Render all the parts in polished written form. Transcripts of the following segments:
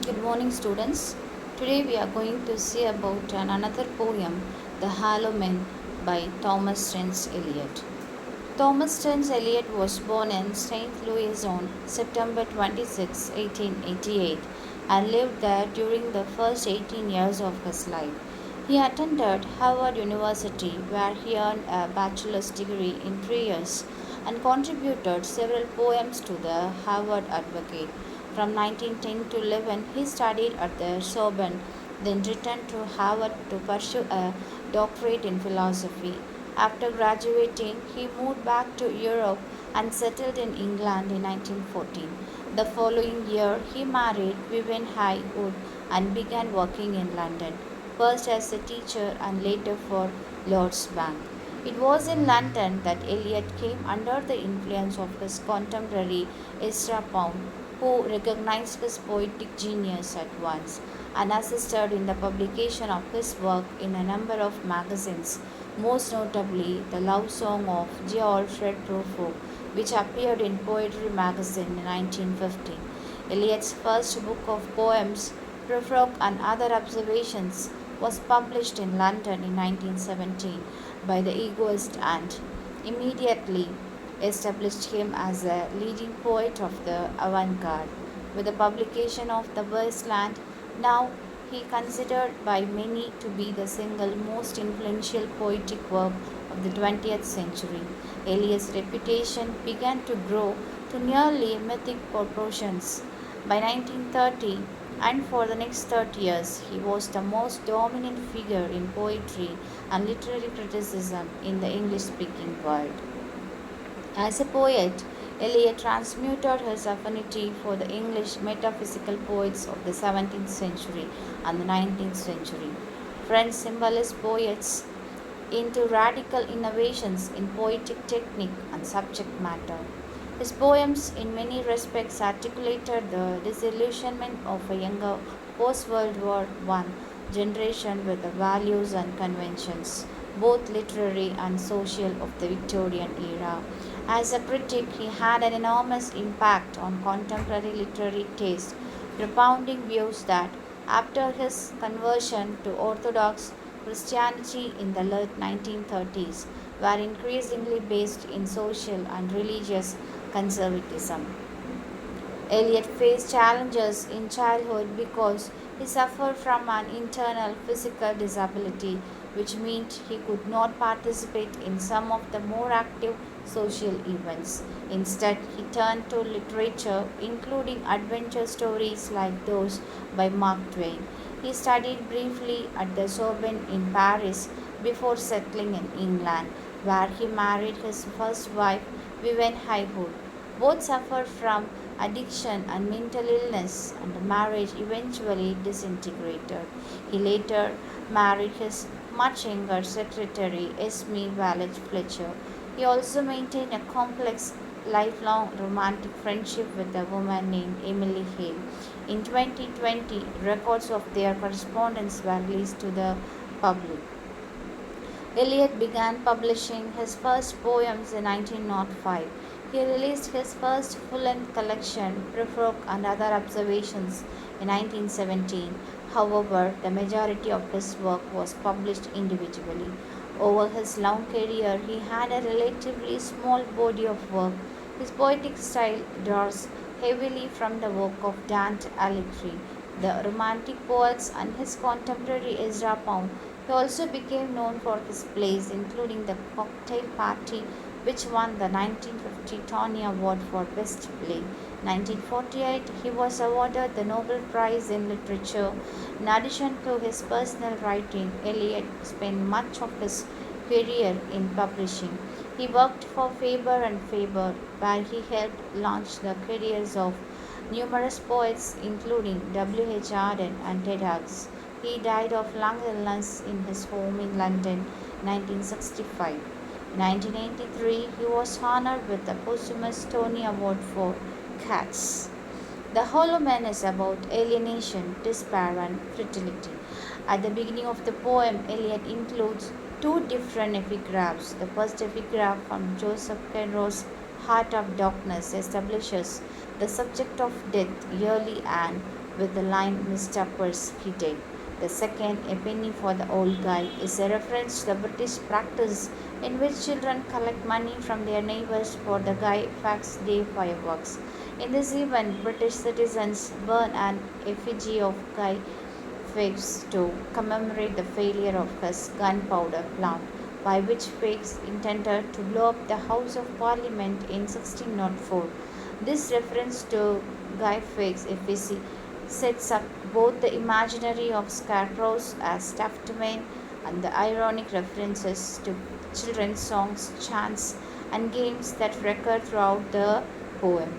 Good morning, students. Today we are going to see about another poem, The Hollow Men by Thomas Stearns Eliot. Thomas Stearns Eliot was born in St. Louis on September 26, 1888, and lived there during the first 18 years of his life. He attended Harvard University, where he earned a bachelor's degree in 3 years and contributed several poems to the Harvard Advocate. From 1910 to 11, he studied at the Sorbonne, then returned to Harvard to pursue a doctorate in philosophy. After graduating, he moved back to Europe and settled in England in 1914. The following year, he married Vivian Haywood and began working in London, first as a teacher and later for Lloyds Bank. It was in London that Eliot came under the influence of his contemporary Ezra Pound, who recognized his poetic genius at once and assisted in the publication of his work in a number of magazines, most notably The Love Song of J. Alfred Prufrock, which appeared in Poetry magazine in 1915. Eliot's first book of poems, Prufrock and Other Observations, was published in London in 1917 by the Egoist and immediately established him as a leading poet of the avant-garde. With the publication of The Wasteland, now he considered by many to be the single most influential poetic work of the 20th century. Eliot's reputation began to grow to nearly mythic proportions. By 1930, and for the next 30 years, he was the most dominant figure in poetry and literary criticism in the English speaking world. As a poet, Eliot transmuted his affinity for the English metaphysical poets of the 17th century and the 19th century, French symbolist poets, into radical innovations in poetic technique and subject matter. His poems, in many respects, articulated the disillusionment of a younger post-World War I generation with the values and conventions, both literary and social, of the Victorian era. As a critic, he had an enormous impact on contemporary literary taste, propounding views that, after his conversion to Orthodox Christianity in the late 1930s, were increasingly based in social and religious conservatism. Eliot faced challenges in childhood because he suffered from an internal physical disability, which meant he could not participate in some of the more active social events. Instead, he turned to literature, including adventure stories like those by Mark Twain. He studied briefly at the Sorbonne in Paris before settling in England, where he married his first wife, Vivian Haywood. Both suffered from addiction and mental illness, and the marriage eventually disintegrated. He later married his much younger secretary, Esme Wallich Fletcher. He also maintained a complex, lifelong romantic friendship with a woman named Emily Hale. In 2020, records of their correspondence were released to the public. Eliot began publishing his first poems in 1905. He released his first full-length collection, Prufrock and Other Observations, in 1917. However, the majority of his work was published individually. Over his long career, he had a relatively small body of work. His poetic style draws heavily from the work of Dante Alighieri, the Romantic poets, and his contemporary Ezra Pound. He also became known for his plays, including The Cocktail Party, which won the 1950 Tony Award for Best Play. 1948, he was awarded the Nobel Prize in Literature. In addition to his personal writing, Eliot spent much of his career in publishing. He worked for Faber and Faber, where he helped launch the careers of numerous poets, including W. H. Auden and Ted Hughes. He died of lung illness in his home in London in 1965. In 1983, he was honored with the posthumous Tony Award for Cats. The Hollow Man is about alienation, despair, and fertility. At the beginning of the poem, Eliot includes two different epigraphs. The first epigraph, from Joseph Conrad's Heart of Darkness, establishes the subject of death, yearly and with the line Mr. Purse Kitty. The second, A Penny for the Old Guy, is a reference to the British practice in which children collect money from their neighbors for the Guy Fawkes Day fireworks. In this event, British citizens burn an effigy of Guy Fawkes to commemorate the failure of his gunpowder plant, by which Fawkes intended to blow up the House of Parliament in 1604. This reference to Guy Fawkes' effigy sets up both the imaginary of scarecrows as stuffed men and the ironic references to children's songs, chants, and games that recur throughout the poem.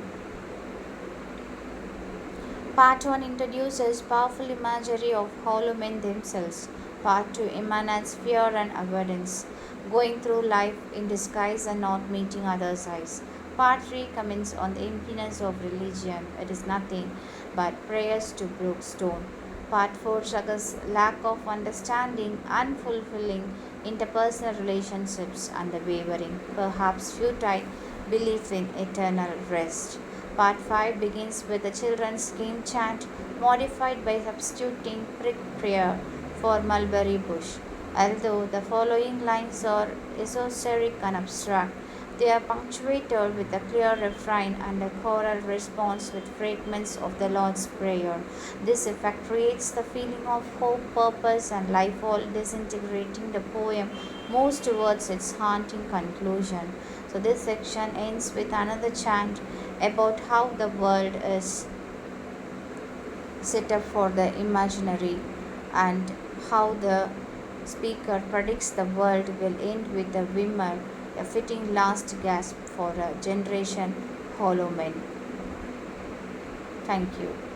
Part 1 introduces powerful imagery of hollow men themselves. Part 2 emanates fear and avoidance, going through life in disguise and not meeting others' eyes. Part 3 comments on the emptiness of religion. It is nothing but prayers to brook stone. Part 4 struggles lack of understanding, unfulfilling interpersonal relationships, and the wavering, perhaps futile, belief in eternal rest. Part 5 begins with the children's game chant, modified by substituting prick prayer for mulberry bush. Although the following lines are esoteric and abstract, they are punctuated with a clear refrain and a choral response with fragments of the Lord's Prayer. This effect creates the feeling of hope, purpose, and life, all disintegrating the poem moves towards its haunting conclusion. So this section ends with another chant about how the world is set up for the imaginary and how the speaker predicts the world will end with a whimper, a fitting last gasp for a generation hollow men. Thank you.